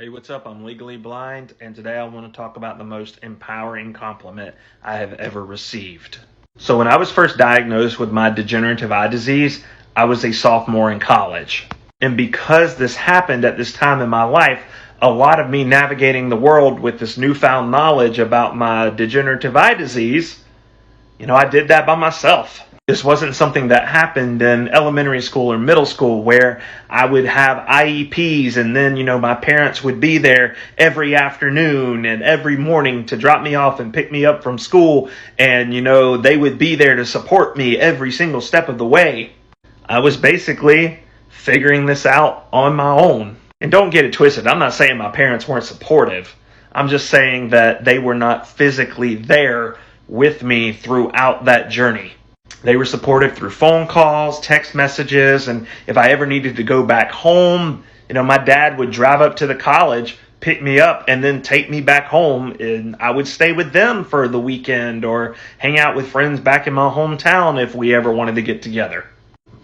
Hey, what's up? I'm Legally Blind, and today I want to talk about the most empowering compliment I have ever received. So, when I was first diagnosed with my degenerative eye disease, I was a sophomore in college. And because this happened at this time in my life, a lot of me navigating the world with this newfound knowledge about my degenerative eye disease, I did that by myself. This wasn't something that happened in elementary school or middle school where I would have IEPs and then, my parents would be there every afternoon and every morning to drop me off and pick me up from school. And, they would be there to support me every single step of the way. I was basically figuring this out on my own. And don't get it twisted. I'm not saying my parents weren't supportive. I'm just saying that they were not physically there with me throughout that journey. They were supportive through phone calls, text messages, and if I ever needed to go back home, my dad would drive up to the college, pick me up, and then take me back home, and I would stay with them for the weekend or hang out with friends back in my hometown if we ever wanted to get together.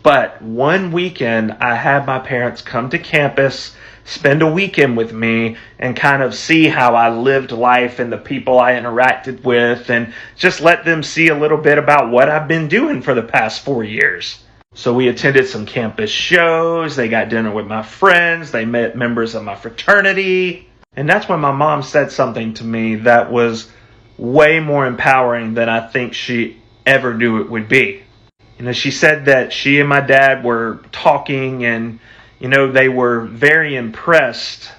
But one weekend, I had my parents come to campus, spend a weekend with me, and kind of see how I lived life and the people I interacted with, and just let them see a little bit about what I've been doing for the past 4 years. So we attended some campus shows, they got dinner with my friends, they met members of my fraternity, and that's when my mom said something to me that was way more empowering than I think she ever knew it would be. She said that she and my dad were talking and they were very impressed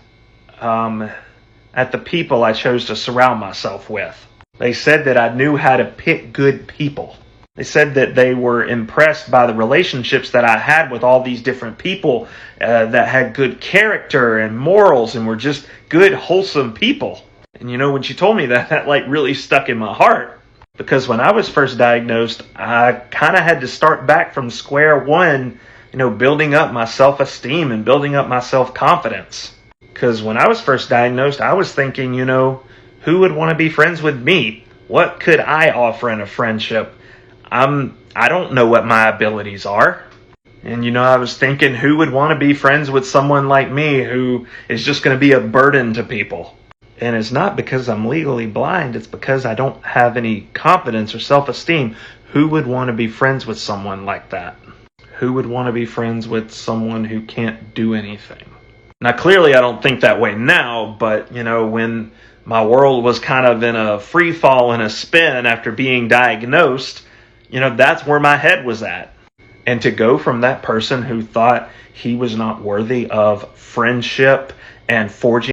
at the people I chose to surround myself with. They said that I knew how to pick good people. They said that they were impressed by the relationships that I had with all these different people that had good character and morals and were just good, wholesome people. And when she told me that really stuck in my heart. Because when I was first diagnosed, I kind of had to start back from square one, building up my self-esteem and building up my self-confidence. Because when I was first diagnosed, I was thinking, who would want to be friends with me? What could I offer in a friendship? I don't know what my abilities are. And, I was thinking, who would want to be friends with someone like me who is just going to be a burden to people? And it's not because I'm legally blind. It's because I don't have any confidence or self-esteem. Who would want to be friends with someone like that? Who would want to be friends with someone who can't do anything? Now, clearly, I don't think that way now. But, when my world was kind of in a free fall and a spin after being diagnosed, that's where my head was at. And to go from that person who thought he was not worthy of friendship and forging